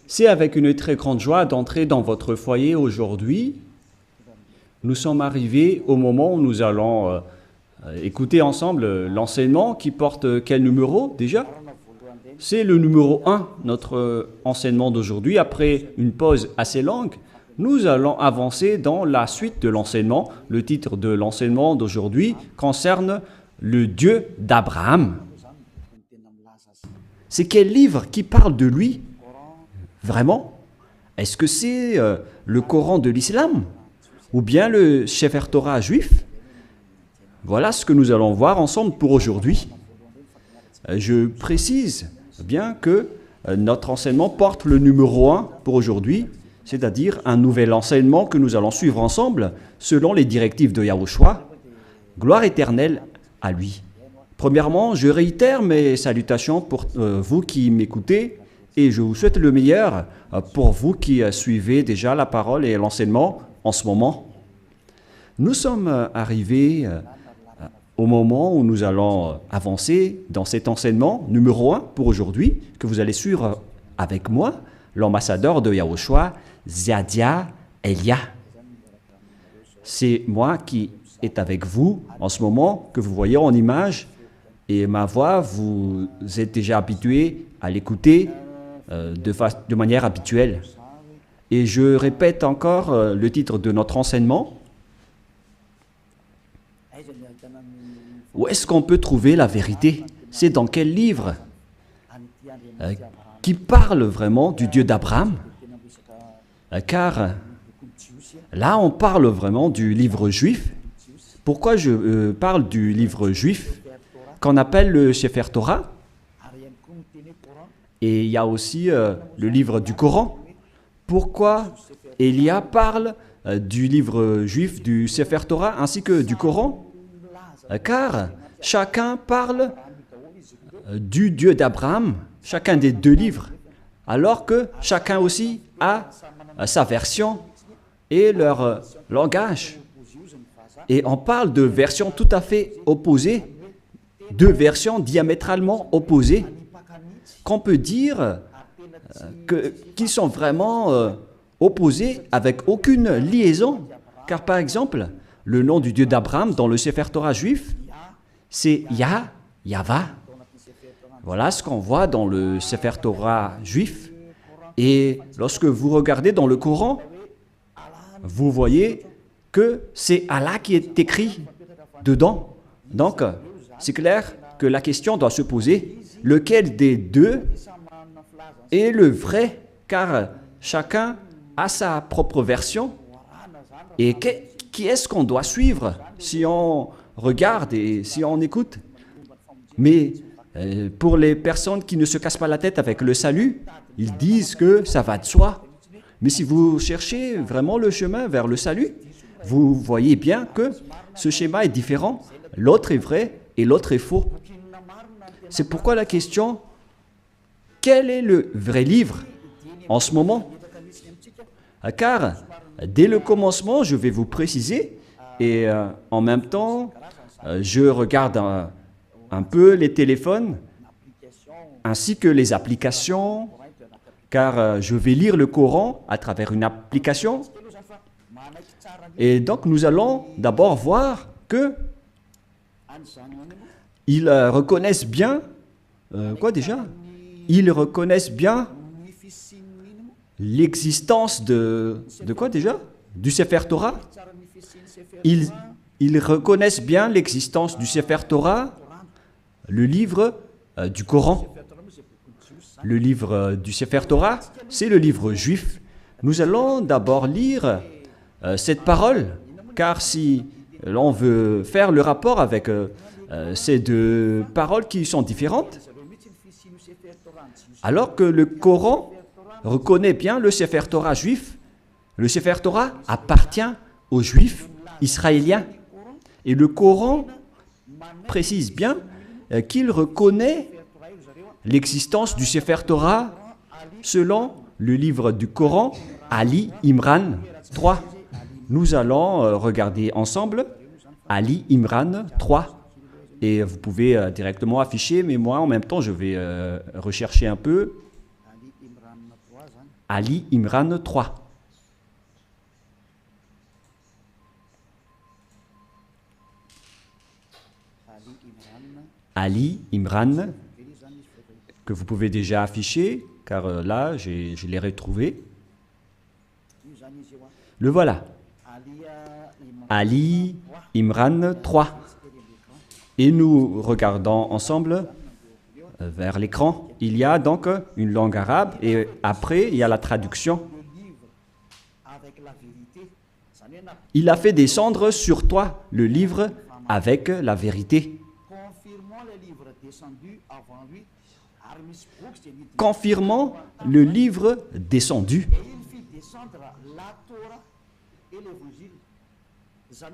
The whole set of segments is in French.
C'est avec une très grande joie d'entrer dans votre foyer aujourd'hui. Nous sommes arrivés au moment où nous allons écouter ensemble l'enseignement qui porte quel numéro déjà? C'est le numéro 1, notre enseignement d'aujourd'hui. Après une pause assez longue, nous allons avancer dans la suite de l'enseignement. Le titre de l'enseignement d'aujourd'hui concerne le Dieu d'Abraham. C'est quel livre qui parle de lui? Vraiment? Est-ce que c'est le Coran de l'islam? Ou bien le Sefer Torah juif? Voilà ce que nous allons voir ensemble pour aujourd'hui. Je précise bien que notre enseignement porte le numéro 1 pour aujourd'hui, c'est-à-dire un nouvel enseignement que nous allons suivre ensemble selon les directives de Yahushua. Gloire éternelle à lui. Premièrement, je réitère mes salutations pour vous qui m'écoutez et je vous souhaite le meilleur pour vous qui suivez déjà la parole et l'enseignement en ce moment. Nous sommes arrivés au moment où nous allons avancer dans cet enseignement numéro 1 pour aujourd'hui, que vous allez suivre avec moi, l'ambassadeur de Yahushua, Ziadia Elia. C'est moi qui est avec vous en ce moment, que vous voyez en image, et ma voix, vous êtes déjà habitué à l'écouter de manière habituelle. Et je répète encore le titre de notre enseignement. Où est-ce qu'on peut trouver la vérité? C'est dans quel livre qui parle vraiment du Dieu d'Abraham? Car là, on parle vraiment du livre juif. Pourquoi je parle du livre juif qu'on appelle le Sefer Torah? Et il y a aussi le livre du Coran. Pourquoi Elia parle du livre juif, du Sefer Torah, ainsi que du Coran? Car chacun parle du Dieu d'Abraham, chacun des deux livres, alors que chacun aussi a sa version et leur langage. Et on parle de versions tout à fait opposées, deux versions diamétralement opposées, qu'on peut dire qu'ils sont vraiment opposés avec aucune liaison. Car par exemple, le nom du Dieu d'Abraham dans le Sefer Torah juif, c'est Yahva. Voilà ce qu'on voit dans le Sefer Torah juif. Et lorsque vous regardez dans le Coran, vous voyez que c'est Allah qui est écrit dedans. Donc, c'est clair que la question doit se poser, lequel des deux est le vrai? Car chacun a sa propre version. Et qui est-ce qu'on doit suivre si on regarde et si on écoute? Mais pour les personnes qui ne se cassent pas la tête avec le salut, ils disent que ça va de soi. Mais si vous cherchez vraiment le chemin vers le salut, vous voyez bien que ce schéma est différent. L'autre est vrai et l'autre est faux. C'est pourquoi la question, quel est le vrai livre en ce moment? Car dès le commencement, je vais vous préciser, et en même temps, je regarde un peu les téléphones, ainsi que les applications, car je vais lire le Coran à travers une application. Et donc, nous allons d'abord voir que ils reconnaissent bien, quoi déjà? Ils reconnaissent bien l'existence de quoi déjà? Du Sefer Torah. Ils reconnaissent bien l'existence du Sefer Torah, le livre du Coran. Le livre du Sefer Torah, c'est le livre juif. Nous allons d'abord lire cette parole, car si l'on veut faire le rapport avec ces deux paroles qui sont différentes, alors que le Coran reconnaît bien le Sefer Torah juif, le Sefer Torah appartient aux Juifs israéliens. Et le Coran précise bien qu'il reconnaît l'existence du Sefer Torah selon le livre du Coran, Ali Imran 3. Nous allons regarder ensemble Ali Imran 3. Et vous pouvez directement afficher, mais moi en même temps je vais rechercher un peu. Ali Imran 3. Ali Imran, que vous pouvez déjà afficher, car là, je l'ai retrouvé. Le voilà. Ali Imran 3. Et nous regardons ensemble vers l'écran. Il y a donc une langue arabe et après, il y a la traduction. Il a fait descendre sur toi le livre avec la vérité. Confirmant le livre descendu.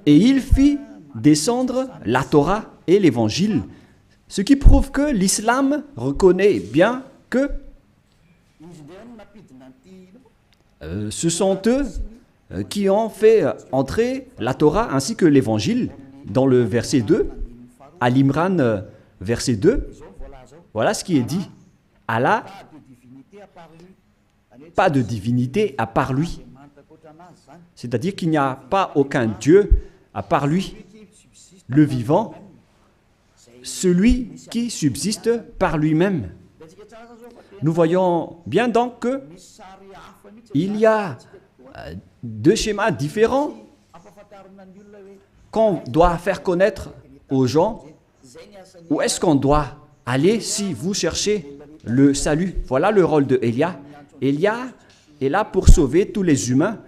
Et il fit descendre la Torah et l'Évangile, ce qui prouve que l'islam reconnaît bien que ce sont eux qui ont fait entrer la Torah ainsi que l'Évangile dans le verset 2, à l'Imran verset 2. Voilà ce qui est dit. Allah, pas de divinité à part lui. C'est-à-dire qu'il n'y a pas aucun Dieu à part lui, le vivant, celui qui subsiste par lui-même. Nous voyons bien donc qu'il y a deux schémas différents qu'on doit faire connaître aux gens. Où est-ce qu'on doit aller si vous cherchez le salut? Voilà le rôle de Élia. Élia est là pour sauver tous les humains,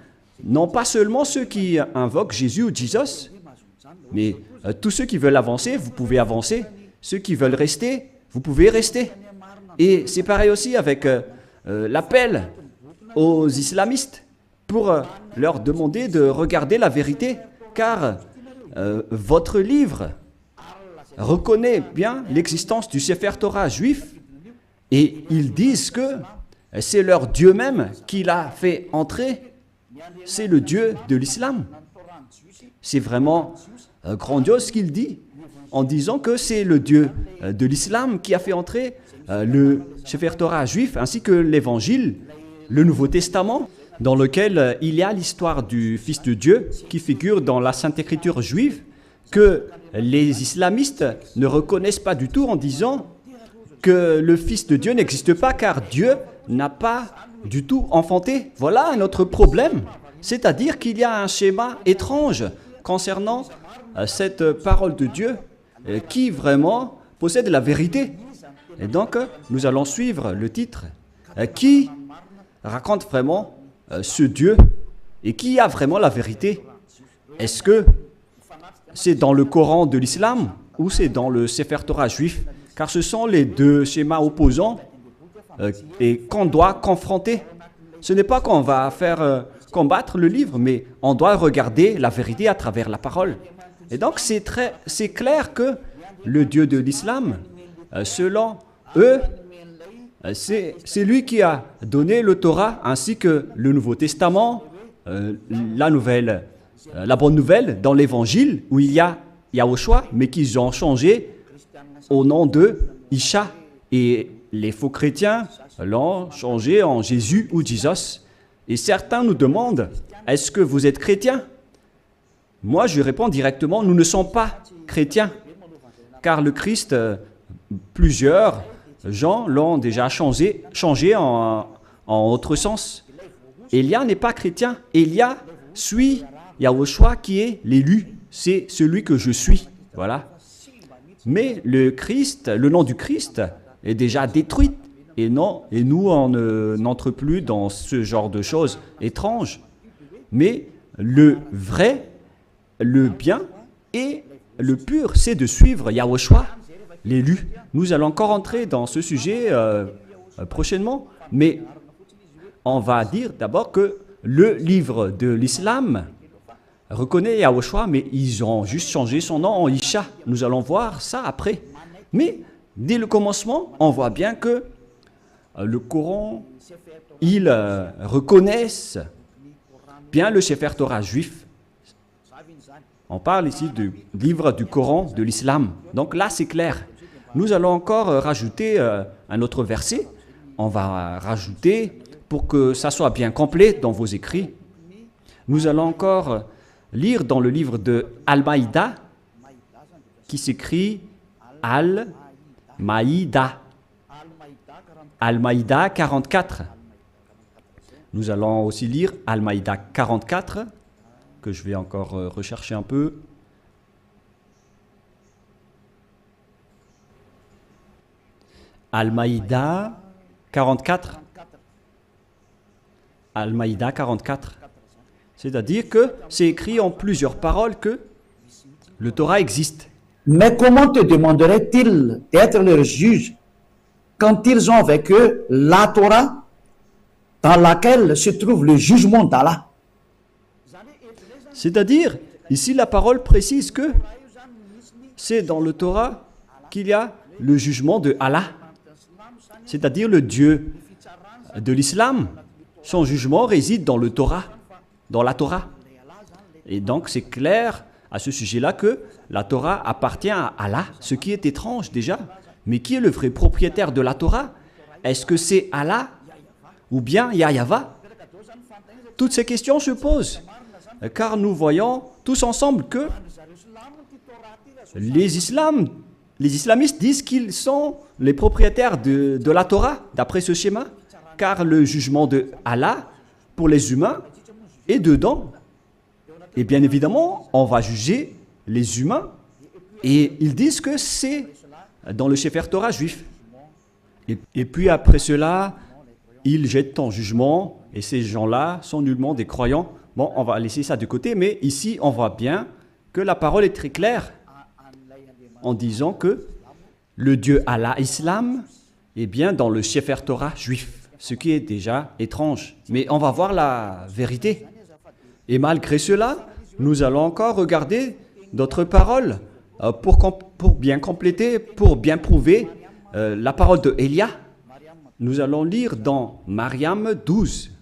non pas seulement ceux qui invoquent Jésus ou Jesus, mais tous ceux qui veulent avancer, vous pouvez avancer. Ceux qui veulent rester, vous pouvez rester. Et c'est pareil aussi avec l'appel aux islamistes pour leur demander de regarder la vérité, car votre livre reconnaît bien l'existence du Sefer Torah juif et ils disent que c'est leur Dieu même qui l'a fait entrer. C'est le Dieu de l'islam. C'est vraiment grandiose ce qu'il dit en disant que c'est le Dieu de l'islam qui a fait entrer le Sefer Torah juif ainsi que l'Évangile, le Nouveau Testament, dans lequel il y a l'histoire du Fils de Dieu qui figure dans la Sainte Écriture juive, que les islamistes ne reconnaissent pas du tout en disant que le Fils de Dieu n'existe pas car Dieu n'a pas du tout enfanté. Voilà un autre problème, c'est-à-dire qu'il y a un schéma étrange concernant cette parole de Dieu qui vraiment possède la vérité. Et donc, nous allons suivre le titre qui raconte vraiment ce Dieu et qui a vraiment la vérité. Est-ce que c'est dans le Coran de l'islam ou c'est dans le Sefer Torah juif? Car ce sont les deux schémas opposants et qu'on doit confronter. Ce n'est pas qu'on va faire combattre le livre, mais on doit regarder la vérité à travers la parole. Et donc c'est clair que le Dieu de l'islam, selon eux, c'est lui qui a donné le Torah ainsi que le Nouveau Testament, la bonne nouvelle dans l'Évangile où il y a Yahushua, mais qu'ils ont changé au nom de Isha. Et les faux chrétiens l'ont changé en Jésus ou Jesus. Et certains nous demandent, est-ce que vous êtes chrétien? Moi, je réponds directement, nous ne sommes pas chrétiens. Car le Christ, plusieurs gens l'ont déjà changé en autre sens. Élia n'est pas chrétien. Élia suit Yahushua qui est l'élu. C'est celui que je suis. Voilà. Mais le Christ, le nom du Christ est déjà détruit. Et nous, on n'entre plus dans ce genre de choses étranges. Mais le vrai, le bien et le pur, c'est de suivre Yahushua, l'élu. Nous allons encore entrer dans ce sujet prochainement, mais on va dire d'abord que le livre de l'islam reconnaît Yahushua, mais ils ont juste changé son nom en Isha. Nous allons voir ça après. Mais dès le commencement, on voit bien que le Coran, ils reconnaissent bien le Sefer Torah juif. On parle ici du livre du Coran de l'islam. Donc là, c'est clair. Nous allons encore rajouter un autre verset. On va rajouter pour que ça soit bien complet dans vos écrits, nous allons encore lire dans le livre de Al-Maïda, qui s'écrit Al-Maïda. Al-Maïda 44. Nous allons aussi lire Al-Maïda 44, que je vais encore rechercher un peu. Al-Maïda 44. Al-Maïda 44. C'est-à-dire que c'est écrit en plusieurs paroles que le Torah existe. Mais comment te demanderaient-ils d'être leur juge quand ils ont avec eux la Torah dans laquelle se trouve le jugement d'Allah? C'est-à-dire, ici la parole précise que c'est dans le Torah qu'il y a le jugement de Allah, c'est-à-dire le Dieu de l'islam. Son jugement réside dans le Torah, dans la Torah. Et donc c'est clair à ce sujet-là que la Torah appartient à Allah, ce qui est étrange déjà. Mais qui est le vrai propriétaire de la Torah? Est-ce que c'est Allah ou bien Yahva? Toutes ces questions se posent, car nous voyons tous ensemble que les islamistes disent qu'ils sont les propriétaires de la Torah, d'après ce schéma, car le jugement de Allah pour les humains est dedans. Et bien évidemment, on va juger les humains, et ils disent que c'est dans le Sefer Torah juif. Et puis après cela, ils jettent en jugement, et ces gens-là sont nullement des croyants. Bon, on va laisser ça de côté, mais ici, on voit bien que la parole est très claire en disant que le Dieu Allah Islam est bien dans le Sefer Torah juif, ce qui est déjà étrange. Mais on va voir la vérité. Et malgré cela, nous allons encore regarder d'autres paroles pour bien compléter, pour bien prouver la parole de Élia. Nous allons lire dans Mariam 12.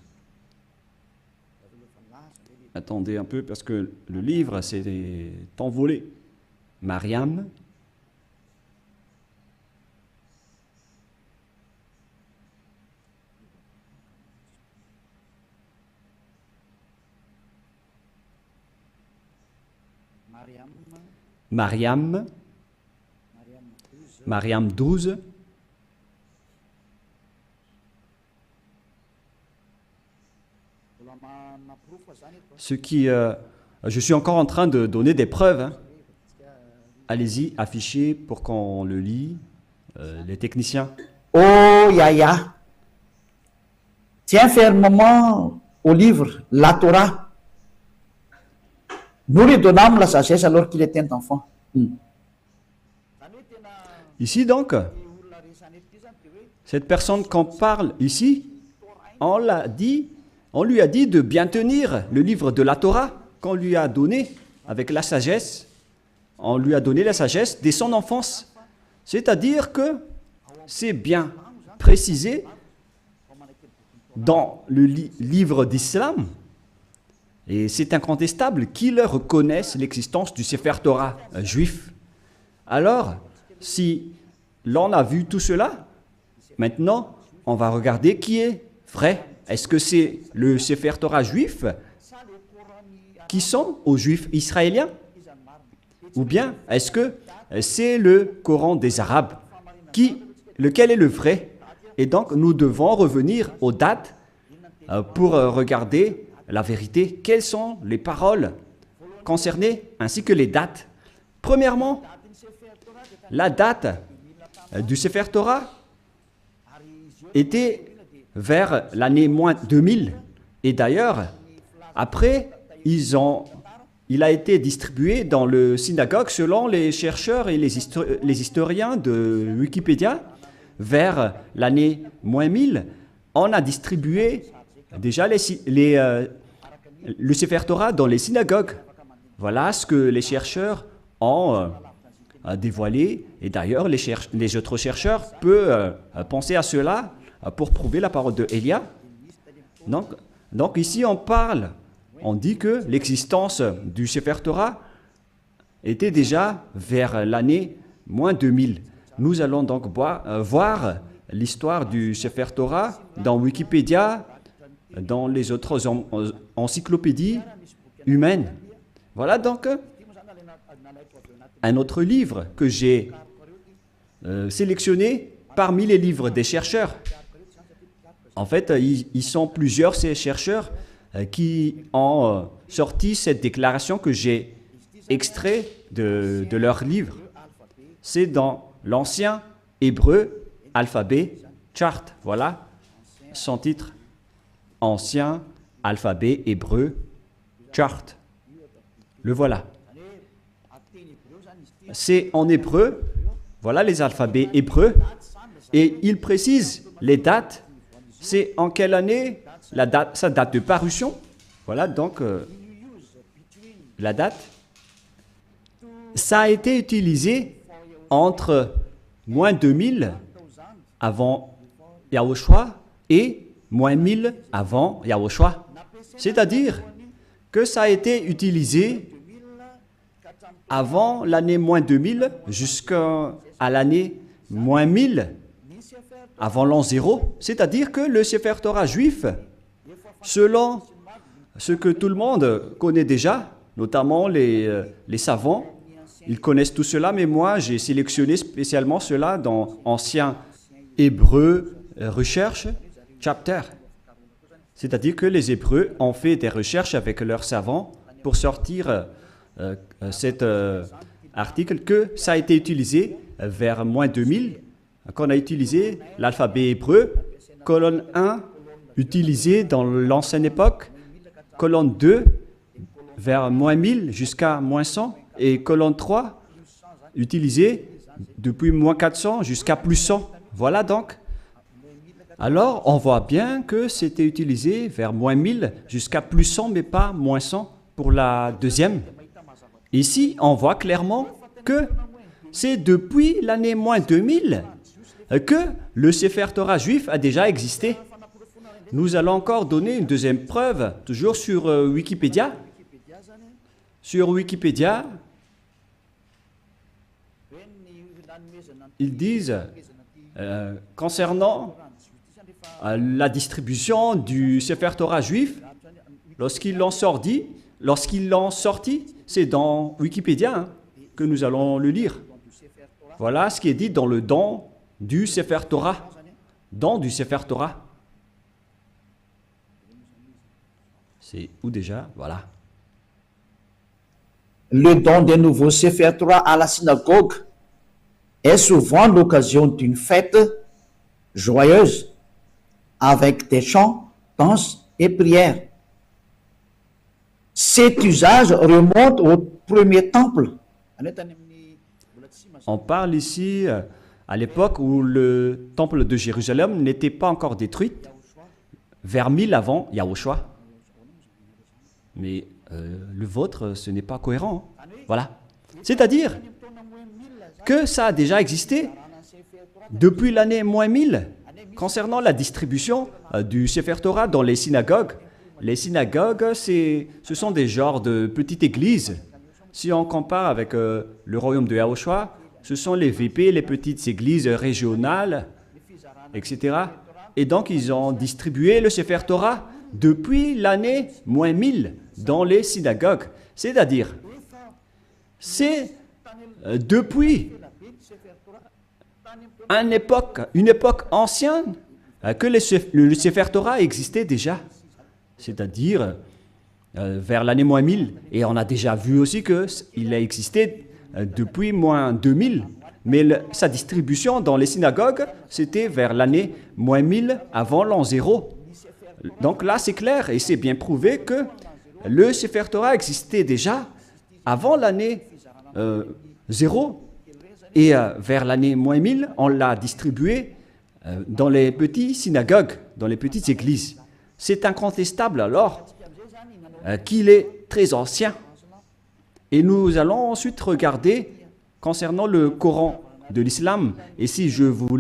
Attendez un peu parce que le livre s'est envolé. Mariam. Mariam 12. Ce qui, je suis encore en train de donner des preuves. Hein. Allez-y, affichez pour qu'on le lit, les techniciens. Oh Yahya, tiens fermement au livre, la Torah. Nous lui donnâmes la sagesse alors qu'il était enfant. Ici donc, cette personne qu'on parle ici, on lui a dit de bien tenir le livre de la Torah qu'on lui a donné avec la sagesse. On lui a donné la sagesse dès son enfance. C'est-à-dire que c'est bien précisé dans le livre d'Islam, et c'est incontestable qu'ils reconnaissent l'existence du Sefer Torah juif. Alors, si l'on a vu tout cela, maintenant, on va regarder qui est vrai. Est-ce que c'est le Sefer Torah juif qui sont aux Juifs israéliens? Ou bien est-ce que c'est le Coran des Arabes? Lequel est le vrai? Et donc, nous devons revenir aux dates pour regarder la vérité. Quelles sont les paroles concernées ainsi que les dates? Premièrement, la date du Sefer Torah était vers l'année moins 2000. Et d'ailleurs, après, il a été distribué dans le synagogue selon les chercheurs et les historiens de Wikipédia. Vers l'année moins 1000, on a distribué déjà le Sefer Torah dans les synagogues. Voilà ce que les chercheurs ont dévoilé. Et d'ailleurs, les autres chercheurs peuvent penser à cela pour prouver la parole de Élia. Donc ici, on dit que l'existence du Sefer Torah était déjà vers l'année moins 2000. Nous allons donc voir l'histoire du Sefer Torah dans Wikipédia dans les autres encyclopédies humaines. Voilà donc un autre livre que j'ai sélectionné parmi les livres des chercheurs. En fait, ils sont plusieurs, ces chercheurs, qui ont sorti cette déclaration que j'ai extrait de leur livre. C'est dans l'ancien hébreu alphabet chart. Voilà son titre. Ancien alphabet hébreu chart. Le voilà. C'est en hébreu. Voilà les alphabets hébreux. Et il précise les dates. C'est en quelle année sa date de parution. Voilà donc la date. Ça a été utilisé entre moins 2000 avant Yahushua et moins 1000 avant Yahushua. C'est-à-dire que ça a été utilisé avant l'année moins 2000 jusqu'à l'année moins 1000 avant l'an 0. C'est-à-dire que le Sefer Torah juif, selon ce que tout le monde connaît déjà, notamment les savants, ils connaissent tout cela, mais moi j'ai sélectionné spécialement cela dans Ancien Hébreu Recherche Chapter. C'est-à-dire que les Hébreux ont fait des recherches avec leurs savants pour sortir cet article que ça a été utilisé vers moins 2000, qu'on a utilisé l'alphabet hébreu, colonne 1 utilisé dans l'ancienne époque, colonne 2 vers moins 1000 jusqu'à moins 100, et colonne 3 utilisée depuis moins 400 jusqu'à plus 100. Voilà donc. Alors, on voit bien que c'était utilisé vers moins 1000 jusqu'à plus 100, mais pas moins 100 pour la deuxième. Ici, on voit clairement que c'est depuis l'année moins 2000 que le Sefer Torah juif a déjà existé. Nous allons encore donner une deuxième preuve, toujours sur Wikipédia. Sur Wikipédia, ils disent, concernant la distribution du Sefer Torah juif, lorsqu'ils l'ont sorti, c'est dans Wikipédia que nous allons le lire. Voilà ce qui est dit dans le don du Sefer Torah. Don du Sefer Torah. C'est où déjà? Voilà. Le don des nouveaux Sefer Torah à la synagogue est souvent l'occasion d'une fête joyeuse avec des chants, danses et prières. Cet usage remonte au premier temple. On parle ici à l'époque où le temple de Jérusalem n'était pas encore détruit, vers 1000 avant Yahushua. Mais le vôtre, ce n'est pas cohérent. Voilà. C'est-à-dire que ça a déjà existé depuis l'année moins 1000 concernant la distribution du Sefer Torah dans les synagogues. Les synagogues, ce sont des genres de petites églises. Si on compare avec le royaume de Yahushua, ce sont les VP, les petites églises régionales, etc. Et donc, ils ont distribué le Sefer Torah depuis l'année moins 1000 dans les synagogues. C'est-à-dire, c'est depuis une époque ancienne que le Sefer Torah existait déjà. C'est-à-dire vers l'année moins 1000. Et on a déjà vu aussi qu'il a existé depuis moins 2000. Mais sa distribution dans les synagogues, c'était vers l'année moins 1000 avant l'an 0. Donc là, c'est clair et c'est bien prouvé que le Sefer Torah existait déjà avant l'année 0. Et vers l'année moins 1000, on l'a distribué dans les petites synagogues, dans les petites églises. C'est incontestable alors qu'il est très ancien. Et nous allons ensuite regarder concernant le Coran de l'islam. Et si je vous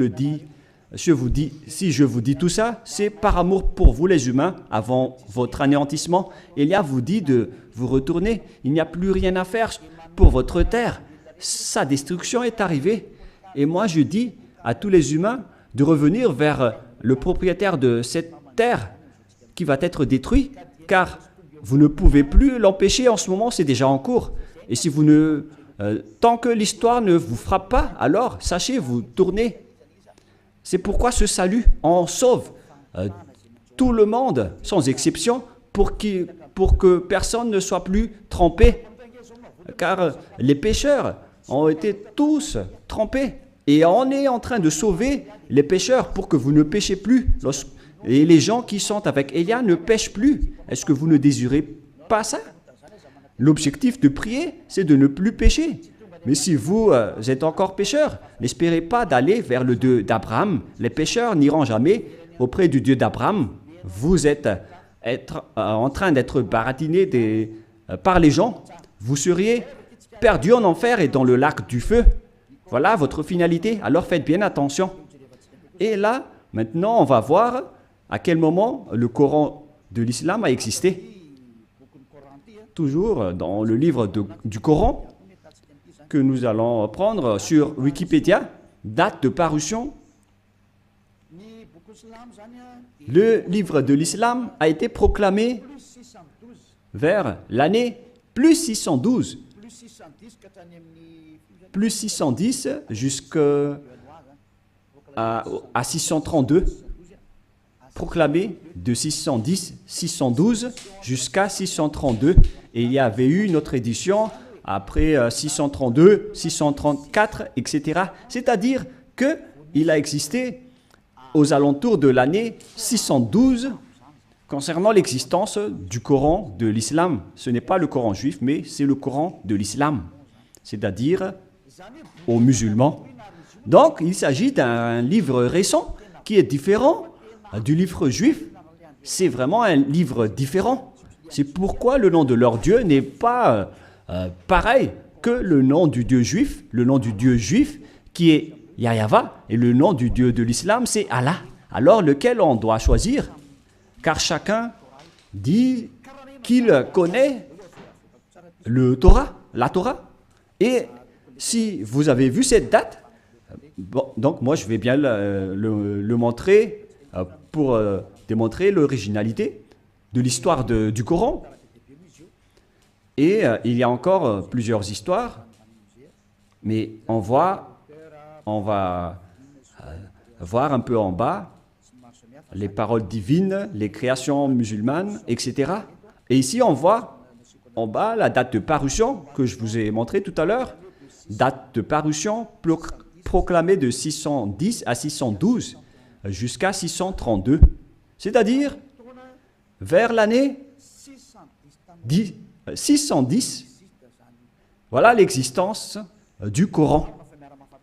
dis tout ça, c'est par amour pour vous les humains, avant votre anéantissement. Elia vous dit de vous retourner. Il n'y a plus rien à faire pour votre terre. Sa destruction est arrivée. Et moi je dis à tous les humains de revenir vers le propriétaire de cette terre qui va être détruit, car vous ne pouvez plus l'empêcher en ce moment, c'est déjà en cours. Et si vous ne, tant que l'histoire ne vous frappe pas, alors sachez, vous tournez. C'est pourquoi ce salut en sauve tout le monde, sans exception, pour que personne ne soit plus trempé. Car les pécheurs ont été tous trempés. Et on est en train de sauver les pécheurs pour que vous ne péchez plus. Et les gens qui sont avec Élia ne pêchent plus. Est-ce que vous ne désirez pas ça? L'objectif de prier, c'est de ne plus pécher. Mais si vous êtes encore pécheur, n'espérez pas d'aller vers le Dieu d'Abraham. Les pécheurs n'iront jamais auprès du Dieu d'Abraham. Vous êtes en train d'être baratiné par les gens. Vous seriez perdu en enfer et dans le lac du feu. Voilà votre finalité. Alors faites bien attention. Et là, maintenant, on va voir à quel moment le Coran de l'islam a existé. Toujours dans le livre du Coran que nous allons prendre sur Wikipédia, date de parution. Le livre de l'islam a été proclamé vers l'année plus 612, plus 610 jusqu'à 632, proclamé de 612 jusqu'à 632. Et il y avait eu une autre édition après 632, 634, etc. C'est-à-dire qu'il a existé aux alentours de l'année 612 concernant l'existence du Coran de l'islam. Ce n'est pas le Coran juif, mais c'est le Coran de l'islam, c'est-à-dire aux musulmans. Donc, il s'agit d'un livre récent qui est différent du livre juif. C'est vraiment un livre différent. C'est pourquoi le nom de leur Dieu n'est pas pareil que le nom du Dieu juif. Le nom du Dieu juif qui est Yahweh et le nom du Dieu de l'islam c'est Allah. Alors lequel on doit choisir? Car chacun dit qu'il connaît la Torah. Et si vous avez vu cette date, bon, donc moi je vais bien le montrer pour démontrer l'originalité de l'histoire du Coran. Et il y a encore plusieurs histoires, mais on va voir un peu en bas les paroles divines, les créations musulmanes, etc. Et ici, on voit en bas la date de parution que je vous ai montré tout à l'heure. Date de parution proclamée de 610 à 612 jusqu'à 632. C'est-à-dire vers l'année 610. Voilà l'existence du Coran.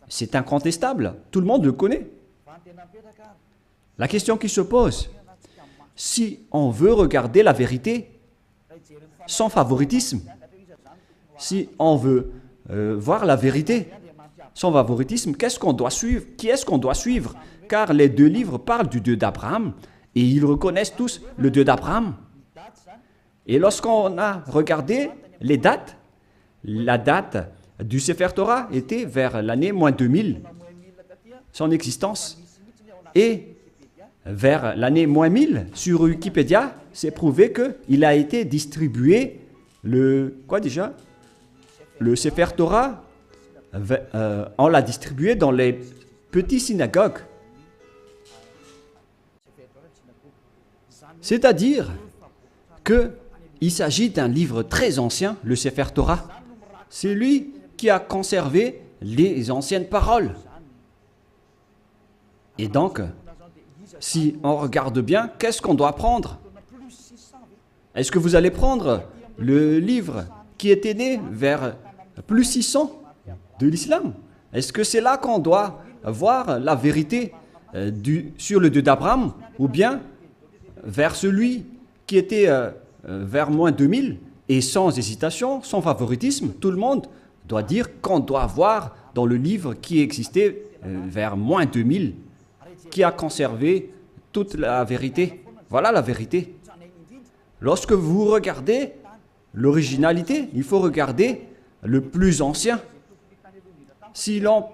C'est incontestable, tout le monde le connaît. La question qui se pose, si on veut regarder la vérité sans favoritisme, si on veut voir la vérité sans favoritisme, qu'est-ce qu'on doit suivre? Qui est-ce qu'on doit suivre? Car les deux livres parlent du Dieu d'Abraham et ils reconnaissent tous le Dieu d'Abraham. Et lorsqu'on a regardé les dates, la date du Sefer Torah était vers l'année moins 2000, son existence. Et vers l'année moins 1000, sur Wikipédia, c'est prouvé qu'il a été distribué, le Sefer Torah, on l'a distribué dans les petites synagogues. C'est-à-dire qu'il s'agit d'un livre très ancien, le Sefer Torah. C'est lui qui a conservé les anciennes paroles. Et donc, si on regarde bien, qu'est-ce qu'on doit prendre? Est-ce que vous allez prendre le livre qui était né vers plus 600 de l'islam? Est-ce que c'est là qu'on doit voir la vérité sur le Dieu d'Abraham, ou bien vers celui qui était vers moins 2000? Et sans hésitation, sans favoritisme, tout le monde doit dire qu'on doit voir dans le livre qui existait vers moins 2000, qui a conservé toute la vérité. Voilà la vérité. Lorsque vous regardez l'originalité, il faut regarder le plus ancien. Si l'on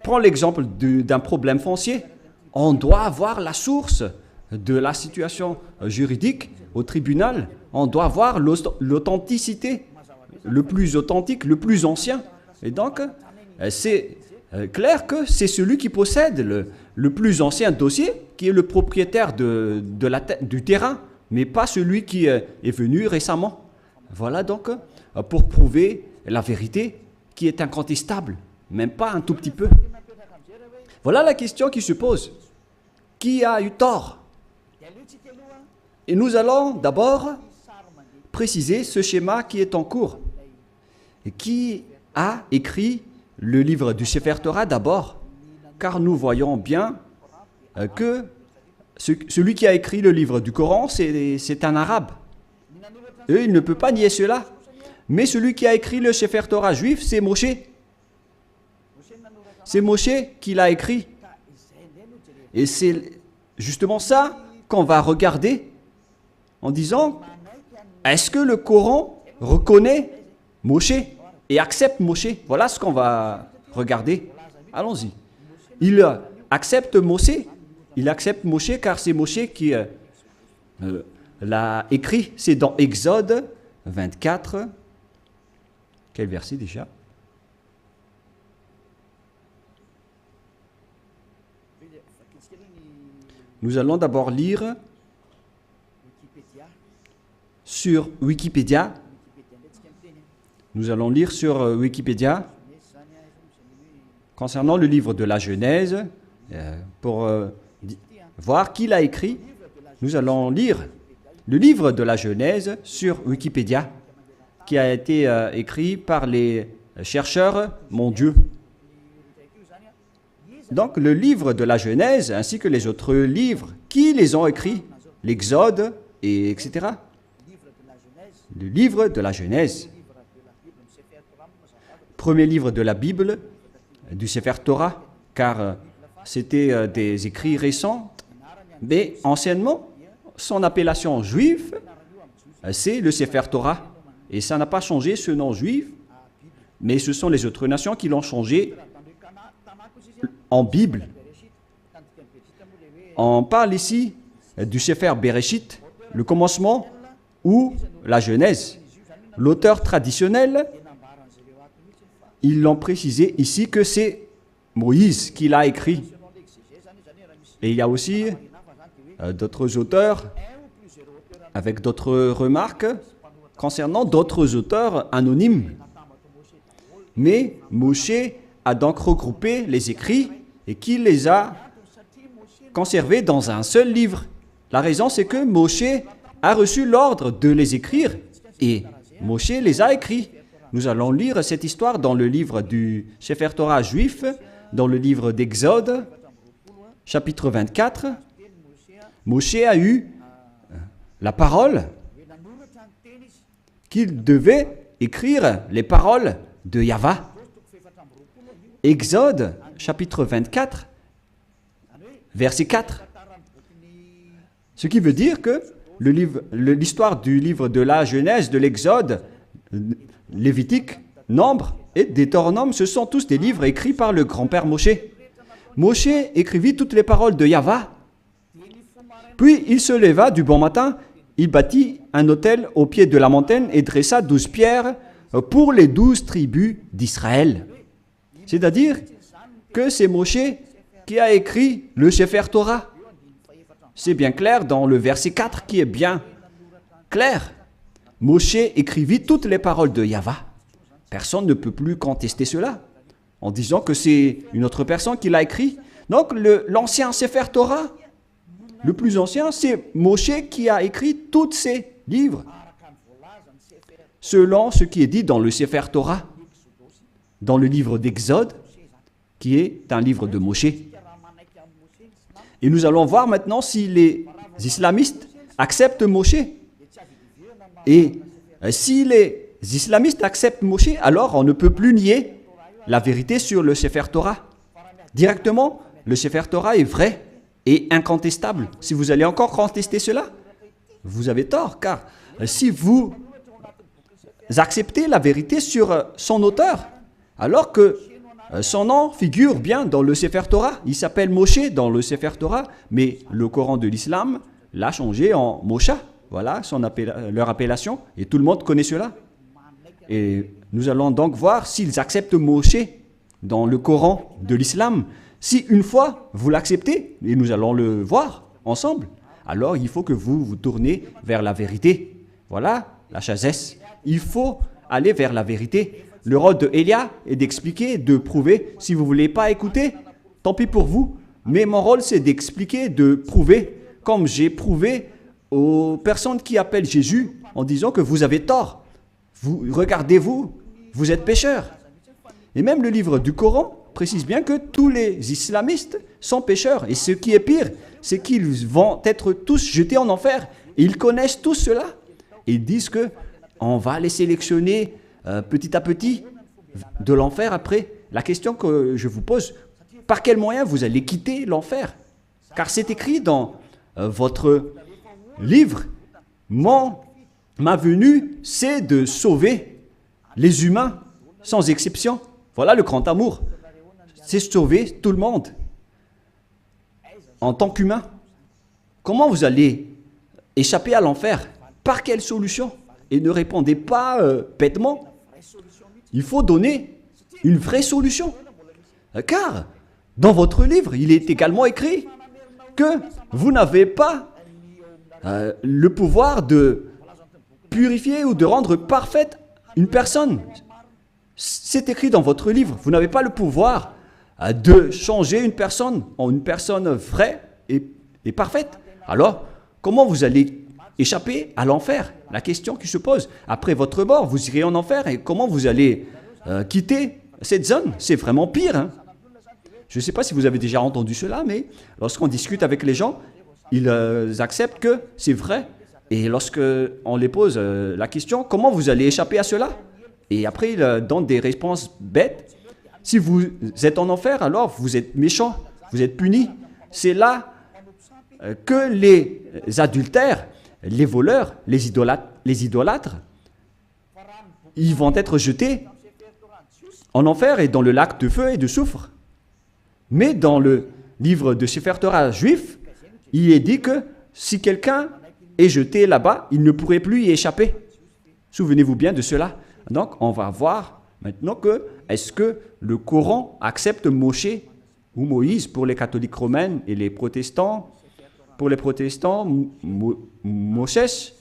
prend l'exemple d'un problème foncier, on doit avoir la source de la situation juridique au tribunal, on doit voir l'authenticité, le plus authentique, le plus ancien. Et donc, c'est clair que c'est celui qui possède le plus ancien dossier qui est le propriétaire du terrain, mais pas celui qui est venu récemment. Voilà donc pour prouver la vérité qui est incontestable, même pas un tout petit peu. Voilà la question qui se pose. Qui a eu tort? Et nous allons d'abord préciser ce schéma qui est en cours. Et qui a écrit le livre du Sefer Torah d'abord? Car nous voyons bien que celui qui a écrit le livre du Coran, c'est un arabe. Et il ne peut pas nier cela. Mais celui qui a écrit le Sefer Torah juif, c'est Moshe. C'est Moshe qui l'a écrit. Et c'est justement ça qu'on va regarder en disant, est-ce que le Coran reconnaît Moshe et accepte Moshe? Voilà ce qu'on va regarder. Allons-y. Il accepte Moshe car c'est Moshe qui l'a écrit. C'est dans Exode 24. Quel verset déjà? Nous allons d'abord lire sur Wikipédia. Nous allons lire sur Wikipédia concernant le livre de la Genèse pour voir qui l'a écrit. Nous allons lire le livre de la Genèse sur Wikipédia qui a été écrit par les chercheurs mondiaux. Donc le livre de la Genèse ainsi que les autres livres, qui les ont écrits? L'Exode, et etc. Le livre de la Genèse. Premier livre de la Bible, du Sefer Torah, car c'était des écrits récents, mais anciennement, son appellation juive, c'est le Sefer Torah. Et ça n'a pas changé ce nom juif, mais ce sont les autres nations qui l'ont changé en Bible. On parle ici du Sefer Bereshit, le commencement, ou la Genèse. L'auteur traditionnel, ils l'ont précisé ici que c'est Moïse qui l'a écrit. Et il y a aussi d'autres auteurs avec d'autres remarques concernant d'autres auteurs anonymes. Mais Moshe a donc regroupé les écrits et qui les a conservés dans un seul livre. La raison, c'est que Moshe a reçu l'ordre de les écrire et Moshe les a écrits. Nous allons lire cette histoire dans le livre du Sefer Torah juif, dans le livre d'Exode, chapitre 24. Moshe a eu la parole qu'il devait écrire les paroles de Yahweh. Exode, chapitre 24, verset 4. Ce qui veut dire que l'histoire du livre de la Genèse, de l'Exode, Lévitique, Nombre et Deutéronome, ce sont tous des livres écrits par le grand-père Moshe. Moshe écrivit toutes les paroles de Yahweh. Puis il se leva du bon matin, il bâtit un autel au pied de la montagne et dressa 12 pierres pour les 12 tribus d'Israël. C'est-à-dire que c'est Moshe qui a écrit le Sefer Torah. C'est bien clair dans le verset 4 qui est bien clair. Moshe écrivit toutes les paroles de Yahweh. Personne ne peut plus contester cela en disant que c'est une autre personne qui l'a écrit. Donc l'ancien Sefer Torah, le plus ancien, c'est Moshe qui a écrit tous ces livres selon ce qui est dit dans le Sefer Torah, dans le livre d'Exode, qui est un livre de Moshe. Et nous allons voir maintenant si les islamistes acceptent Moshe. Et si les islamistes acceptent Moshe, alors on ne peut plus nier la vérité sur le Sefer Torah. Directement, le Sefer Torah est vrai et incontestable. Si vous allez encore contester cela, vous avez tort, car si vous acceptez la vérité sur son auteur, alors que Son nom figure bien dans le Sefer Torah. Il s'appelle Moshe dans le Sefer Torah, mais le Coran de l'islam l'a changé en Moshe. Voilà leur appellation, et tout le monde connaît cela. Et nous allons donc voir s'ils acceptent Moshe dans le Coran de l'islam. Si une fois vous l'acceptez, et nous allons le voir ensemble, alors il faut que vous vous tournez vers la vérité. Voilà la sagesse. Il faut aller vers la vérité. Le rôle de Elia est d'expliquer, de prouver. Si vous ne voulez pas écouter, tant pis pour vous. Mais mon rôle, c'est d'expliquer, de prouver, comme j'ai prouvé aux personnes qui appellent Jésus en disant que vous avez tort. Regardez-vous, vous êtes pécheurs. Et même le livre du Coran précise bien que tous les islamistes sont pécheurs. Et ce qui est pire, c'est qu'ils vont être tous jetés en enfer. Et ils connaissent tous cela. Et ils disent qu'on va les sélectionner petit à petit de l'enfer après. La question que je vous pose, par quel moyen vous allez quitter l'enfer? Car c'est écrit dans votre livre, ma venue, c'est de sauver les humains sans exception. Voilà le grand amour. C'est sauver tout le monde en tant qu'humain. Comment vous allez échapper à l'enfer? Par quelle solution? Et ne répondez pas bêtement. Il faut donner une vraie solution. Car dans votre livre, il est également écrit que vous n'avez pas le pouvoir de purifier ou de rendre parfaite une personne. C'est écrit dans votre livre. Vous n'avez pas le pouvoir de changer une personne en une personne vraie et parfaite. Alors, comment vous allez échapper à l'enfer? La question qui se pose. Après votre mort, vous irez en enfer et comment vous allez quitter cette zone? C'est vraiment pire. Hein? Je ne sais pas si vous avez déjà entendu cela, mais lorsqu'on discute avec les gens, ils acceptent que c'est vrai. Et lorsqu'on les pose la question, comment vous allez échapper à cela? Et après, ils donnent des réponses bêtes. Si vous êtes en enfer, alors vous êtes méchant, vous êtes puni. C'est là que les adultères, les voleurs, les idolâtres, ils vont être jetés en enfer et dans le lac de feu et de soufre. Mais dans le livre de Sefer Torah juif, il est dit que si quelqu'un est jeté là-bas, il ne pourrait plus y échapper. Souvenez-vous bien de cela. Donc, on va voir maintenant que est-ce que le Coran accepte Moshe ou Moïse pour les catholiques romains et les protestants. Pour les protestants, Moshe.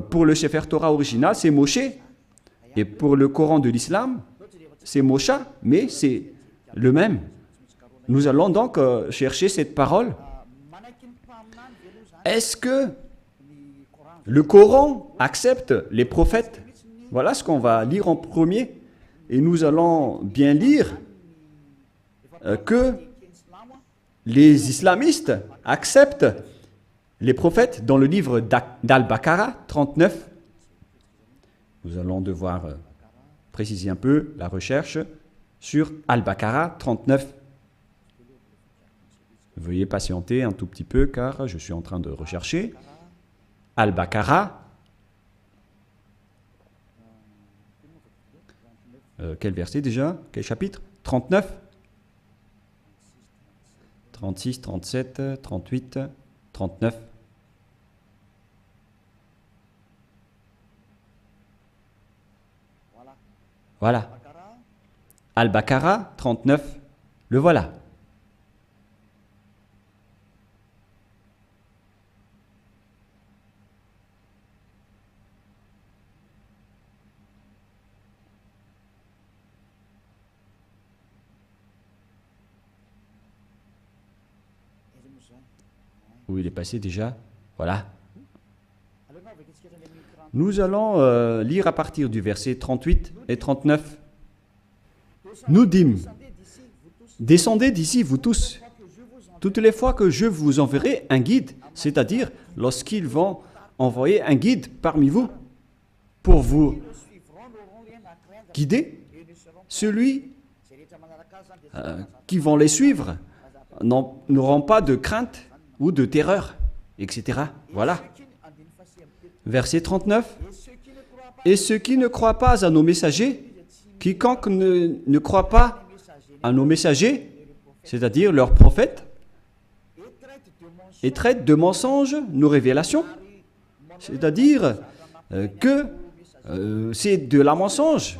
Pour le Sefer Torah original, c'est Moshe. Et pour le Coran de l'islam, c'est Moshe, mais c'est le même. Nous allons donc chercher cette parole. Est-ce que le Coran accepte les prophètes? Voilà ce qu'on va lire en premier. Et nous allons bien lire que les islamistes acceptent les prophètes dans le livre d'Al-Baqarah 39. Nous allons devoir préciser un peu la recherche sur Al-Baqarah 39. Veuillez patienter un tout petit peu car je suis en train de rechercher. Al-Baqarah. Quel verset déjà? Quel chapitre? 39, 36, 37, 38, 39. Voilà. Al-Baqarah 39. Le voilà. Où il est passé déjà? Voilà. Nous allons lire à partir du verset 38 et 39. Nous dîmes, descendez d'ici, vous tous, toutes les fois que je vous enverrai un guide, c'est-à-dire lorsqu'ils vont envoyer un guide parmi vous pour vous guider, celui qui vont les suivre n'auront pas de crainte ou de terreur, etc. Voilà. Verset 39. Et ceux qui ne croient pas à nos messagers, quiconque ne croit pas à nos messagers, c'est-à-dire leurs prophètes, et traitent de mensonges nos révélations. C'est-à-dire que c'est de la mensonge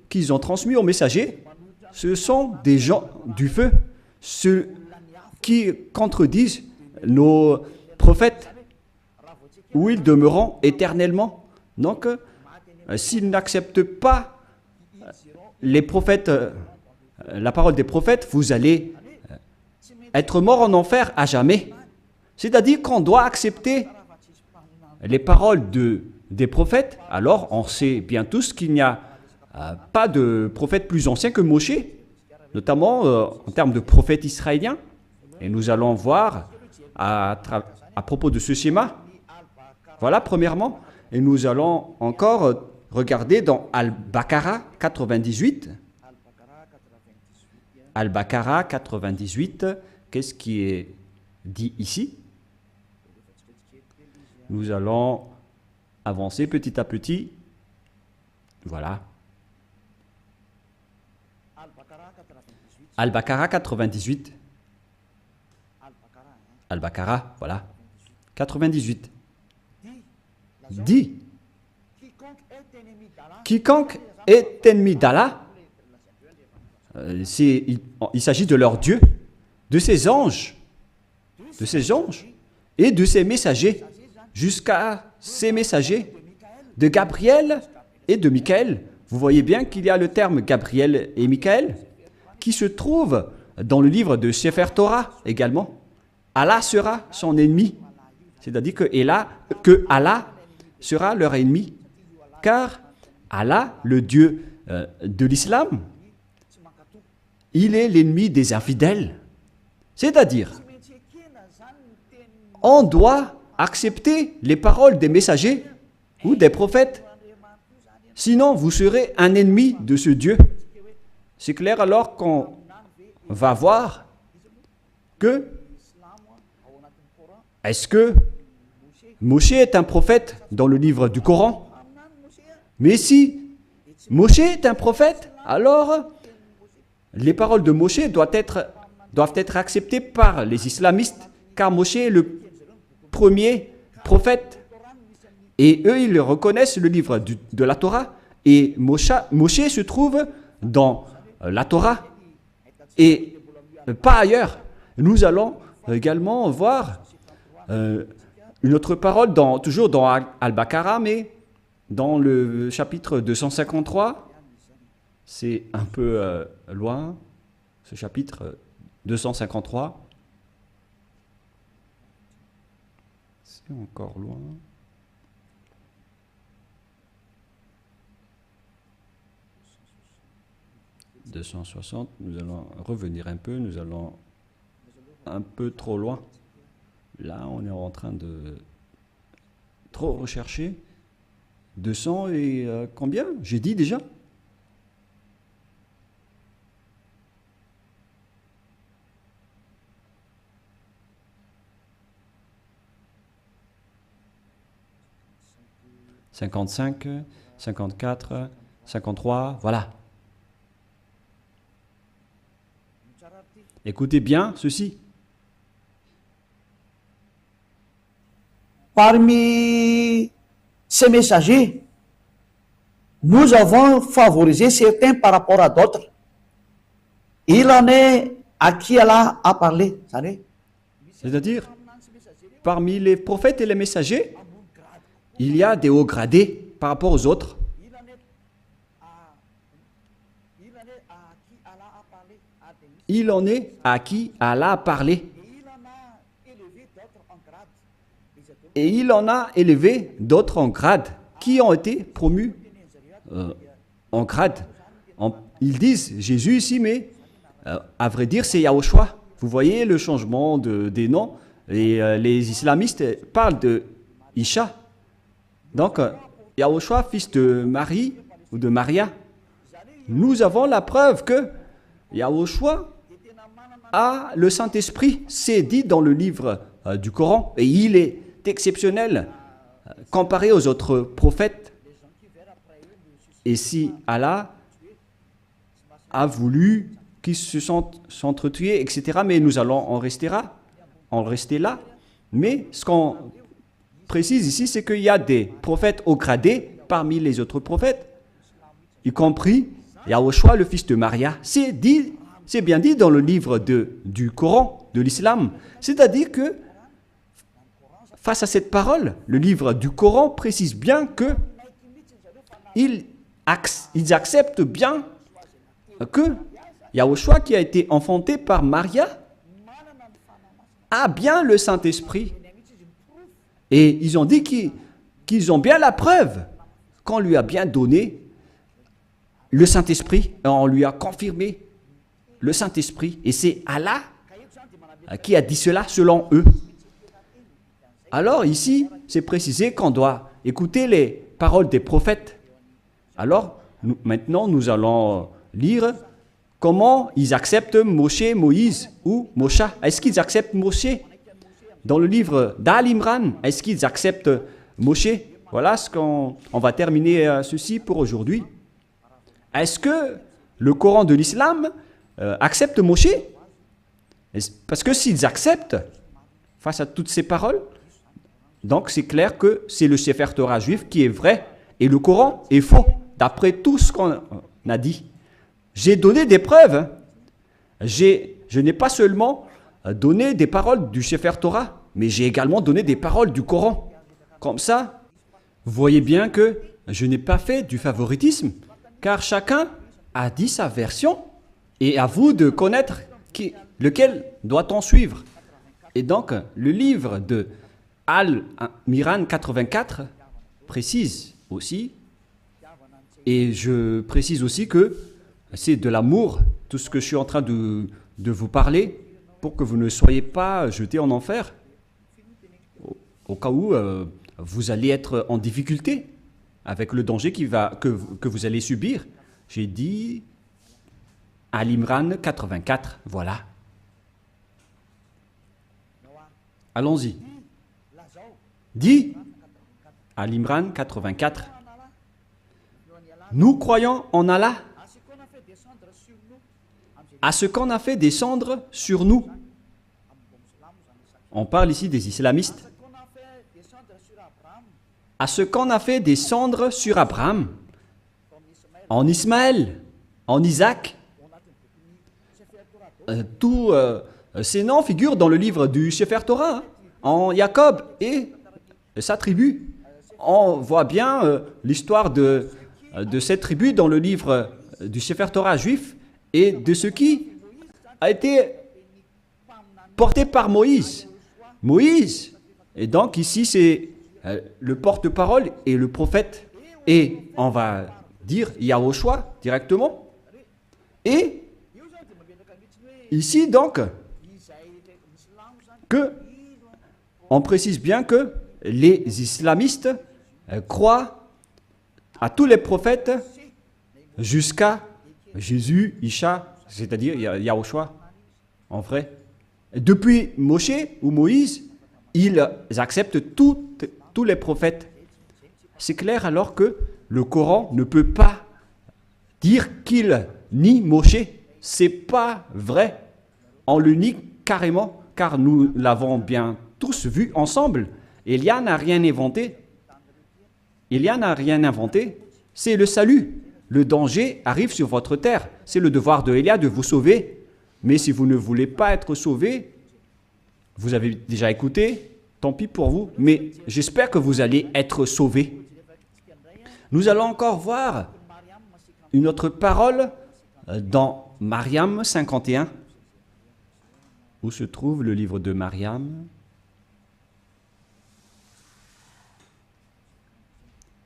qu'ils ont transmis aux messagers. Ce sont des gens du feu, ceux qui contredisent nos prophètes, où ils demeureront éternellement. Donc, s'ils n'acceptent pas les prophètes, la parole des prophètes, vous allez être mort en enfer à jamais. C'est-à-dire qu'on doit accepter les paroles des prophètes. Alors, on sait bien tous qu'il n'y a pas de prophète plus ancien que Moshe, notamment en termes de prophète israélien. Et nous allons voir à propos de ce schéma. Voilà, premièrement. Et nous allons encore regarder dans Al-Baqarah 98. Al-Baqarah 98, qu'est-ce qui est dit ici? Nous allons avancer petit à petit. Voilà. Al-Baqarah 98. Al-Baqarah, voilà. 98. Dit, quiconque est ennemi d'Allah, il s'agit de leur Dieu, de ses anges et de ses messagers, jusqu'à ses messagers, de Gabriel et de Michaël. Vous voyez bien qu'il y a le terme Gabriel et Michaël qui se trouve dans le livre de Sefer Torah également. Allah sera son ennemi, c'est-à-dire que Allah sera leur ennemi, car Allah, le Dieu de l'islam, il est l'ennemi des infidèles. C'est-à-dire, on doit accepter les paroles des messagers ou des prophètes, sinon vous serez un ennemi de ce Dieu. C'est clair alors qu'on va voir que est-ce que Moshe est un prophète dans le livre du Coran? Mais si Moshe est un prophète, alors les paroles de Moshe doivent être acceptées par les islamistes, car Moshe est le premier prophète. Et eux, ils reconnaissent le livre de la Torah. Et Moshe se trouve dans la Torah et pas ailleurs. Nous allons également voir une autre parole, toujours dans Al-Baqarah, mais dans le chapitre 253. C'est un peu loin, ce chapitre 253. C'est encore loin. « 260, nous allons revenir un peu, nous allons un peu trop loin. Là, on est en train de trop rechercher. 200 et combien? J'ai dit déjà. « 55, 54, 53, voilà. Écoutez bien ceci. Parmi ces messagers, nous avons favorisé certains par rapport à d'autres. Il en est à qui Allah a parlé, vous savez. C'est-à-dire, parmi les prophètes et les messagers, il y a des hauts gradés par rapport aux autres. Il en est à qui Allah a parlé. Et il en a élevé d'autres en grade, qui ont été promus en grade. Ils disent Jésus ici, mais à vrai dire, c'est Yahushua. Vous voyez le changement des noms. Et les islamistes parlent de Isha. Donc, Yahushua, fils de Marie ou de Maria. Nous avons la preuve que Yahushua a le Saint-Esprit. C'est dit dans le livre du Coran. Et il est exceptionnel comparé aux autres prophètes. Et si Allah a voulu qui se sont s'entretués, etc. Mais nous allons en rester là. Mais ce qu'on précise ici, c'est qu'il y a des prophètes haut gradés parmi les autres prophètes, y compris Yahushua, le fils de Maria. C'est bien dit dans le livre du Coran, de l'islam. C'est-à-dire que, face à cette parole, le livre du Coran précise bien que ils acceptent bien que Yahushua, qui a été enfanté par Maria, a bien le Saint-Esprit. Et ils ont dit qu'ils ont bien la preuve qu'on lui a bien donné le Saint-Esprit. On lui a confirmé le Saint-Esprit. Et c'est Allah qui a dit cela selon eux. Alors ici, c'est précisé qu'on doit écouter les paroles des prophètes. Alors, maintenant, nous allons lire comment ils acceptent Moshe, Moïse ou Mosha. Est-ce qu'ils acceptent Moshe? Dans le livre d'Al-Imran, est-ce qu'ils acceptent Moshe? Voilà ce qu'on va terminer ceci pour aujourd'hui. Est-ce que le Coran de l'islam accepte Moshe? Parce que s'ils acceptent, face à toutes ces paroles, donc c'est clair que c'est le Sefer Torah juif qui est vrai et le Coran est faux, d'après tout ce qu'on a dit. J'ai donné des preuves. Hein. Je n'ai pas seulement donné des paroles du Sefer Torah, mais j'ai également donné des paroles du Coran. Comme ça, vous voyez bien que je n'ai pas fait du favoritisme, car chacun a dit sa version, et à vous de connaître lequel doit-on suivre. Et donc, le livre de Al-Miran 84 précise aussi, et je précise aussi que c'est de l'amour, tout ce que je suis en train de vous parler, pour que vous ne soyez pas jetés en enfer, au cas où vous allez être en difficulté avec le danger que vous allez subir. J'ai dit Al-Imran 84, voilà. Allons-y. Dit Al-Imran 84. Nous croyons en Allah, à ce qu'on a fait descendre sur nous. On parle ici des islamistes. À ce qu'on a fait descendre sur Abraham, en Ismaël, en Isaac. Tous ces noms figurent dans le livre du Sefer Torah, en Jacob et sa tribu. On voit bien l'histoire de cette tribu dans le livre du Sefer Torah juif et de ce qui a été porté par Moïse. Moïse, et donc ici c'est le porte-parole et le prophète, et on va dire Yahushua directement. Et ici donc, on précise bien que les islamistes croient à tous les prophètes jusqu'à Jésus, Isha, c'est-à-dire Yahushua, en vrai. Depuis Moshe ou Moïse, ils acceptent tous les prophètes. C'est clair alors que le Coran ne peut pas dire qu'il nie Moshe. C'est pas vrai. On le nie carrément, car nous l'avons bien tous vu ensemble. Élia n'a rien inventé. Élia n'a rien inventé. C'est le salut. Le danger arrive sur votre terre. C'est le devoir de Élia de vous sauver. Mais si vous ne voulez pas être sauvé, vous avez déjà écouté, tant pis pour vous. Mais j'espère que vous allez être sauvés. Nous allons encore voir une autre parole dans Mariam 51. Où se trouve le livre de Mariam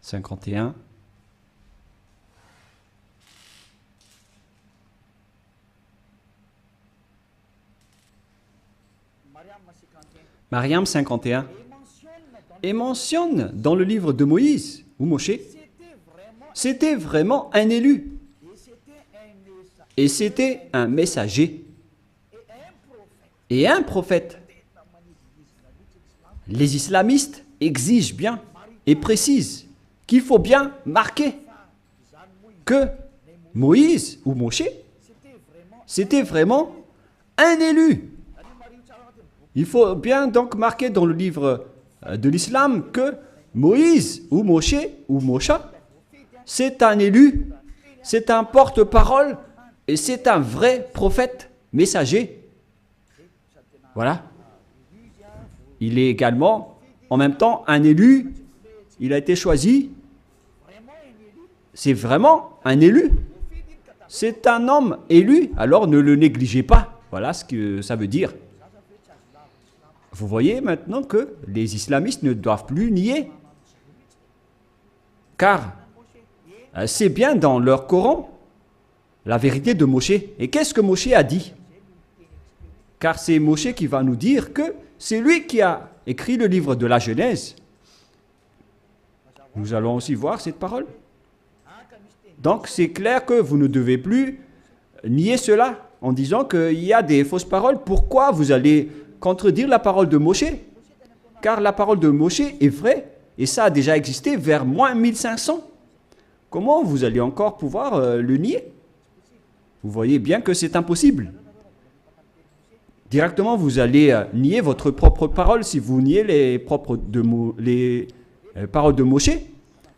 51. Mariam 51. Et mentionne dans le livre de Moïse ou Moshe, c'était vraiment un élu. Et c'était un messager. Et un prophète. Les islamistes exigent bien et précisent qu'il faut bien marquer que Moïse ou Moshe, c'était vraiment un élu. Il faut bien donc marquer dans le livre de l'islam que Moïse ou Moshe ou Mosha, c'est un élu, c'est un porte-parole et c'est un vrai prophète, messager. Voilà. Il est également en même temps un élu, il a été choisi. C'est vraiment un élu. C'est un homme élu, alors ne le négligez pas. Voilà ce que ça veut dire. Vous voyez maintenant que les islamistes ne doivent plus nier. Car c'est bien dans leur Coran la vérité de Moshe. Et qu'est-ce que Moshe a dit? Car c'est Moshe qui va nous dire que c'est lui qui a écrit le livre de la Genèse. Nous allons aussi voir cette parole. Donc c'est clair que vous ne devez plus nier cela en disant qu'il y a des fausses paroles. Pourquoi vous allez contredire la parole de Moshe? Car la parole de Moshe est vraie et ça a déjà existé vers moins 1500. Comment vous allez encore pouvoir le nier? Vous voyez bien que c'est impossible. Directement, vous allez nier votre propre parole si vous niez les paroles de Moshe.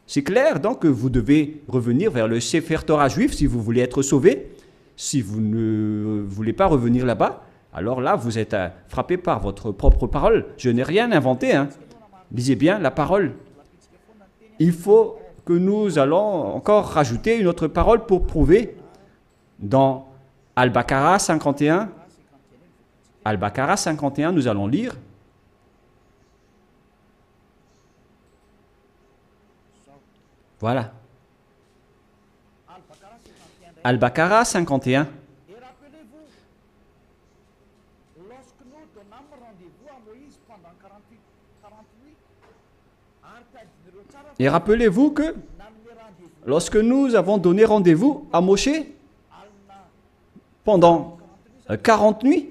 C'est clair, donc, que vous devez revenir vers le Sefer Torah juif si vous voulez être sauvé. Si vous ne voulez pas revenir là-bas, alors là, vous êtes frappé par votre propre parole. Je n'ai rien inventé. Lisez bien la parole. Il faut que nous allons encore rajouter une autre parole pour prouver dans Al-Baqarah 51. Al-Baqarah 51, nous allons lire. Voilà. Al-Baqarah 51. Et rappelez-vous, lorsque nous donnâmes rendez-vous à Moïse pendant 48, Et rappelez-vous que lorsque nous avons donné rendez-vous à Moshe pendant 40 nuits,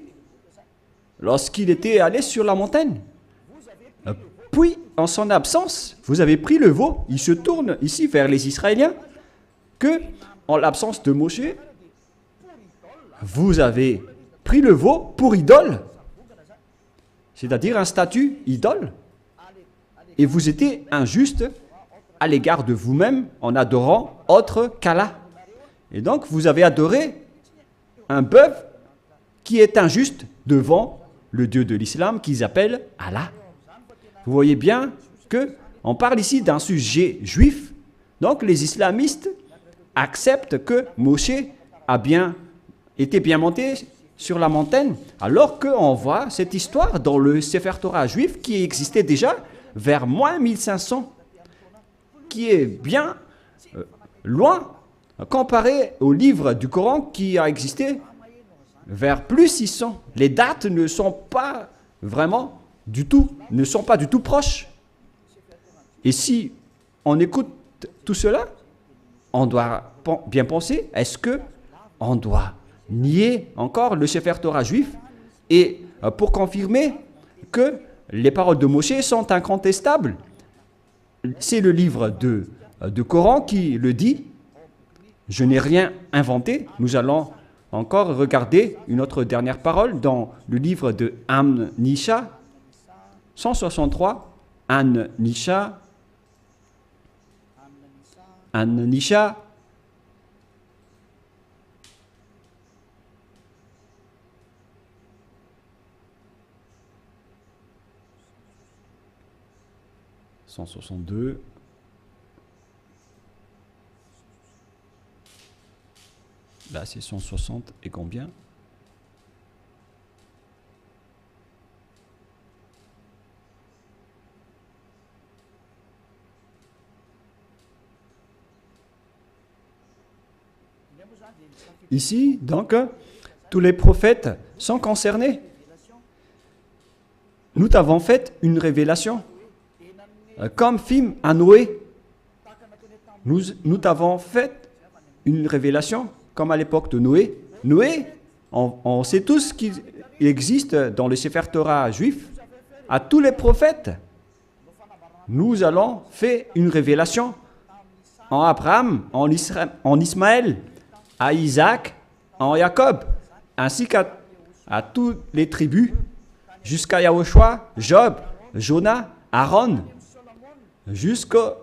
lorsqu'il était allé sur la montagne, puis en son absence, vous avez pris le veau. Il se tourne ici vers les Israéliens que, en l'absence de Moshe, vous avez pris le veau pour idole, c'est-à-dire un statut idole, et vous étiez injuste à l'égard de vous-même en adorant autre qu'Allah. Et donc, vous avez adoré un bœuf qui est injuste devant le Dieu de l'islam qu'ils appellent Allah. Vous voyez bien qu'on parle ici d'un sujet juif. Donc, les islamistes acceptent que Moshe a été bien monté sur la montagne, alors qu'on voit cette histoire dans le Sefer Torah juif qui existait déjà vers moins 1500, qui est bien loin comparé au livre du Coran qui a existé vers plus 600. Les dates ne sont pas vraiment du tout proches. Et si on écoute tout cela, on doit bien penser, est-ce que on doit nier encore le Sefer Torah juif et pour confirmer que les paroles de Moshe sont incontestables? C'est le livre de Coran qui le dit. Je n'ai rien inventé. Nous allons encore regarder une autre dernière parole dans le livre de An-Nisha 163. An-Nisha 162. Là, c'est 160 et combien? Ici, donc, tous les prophètes sont concernés. Nous t'avons fait une révélation. Comme film à Noé, nous t'avons fait une révélation, comme à l'époque de Noé. Noé, on sait tous qu'il existe dans le Sefer Torah juif, à tous les prophètes, nous allons faire une révélation en Abraham, en Ismaël, à Isaac, en Jacob. ainsi qu'à toutes les tribus, jusqu'à Yahushua, Job, Jonah, Aaron, jusqu'à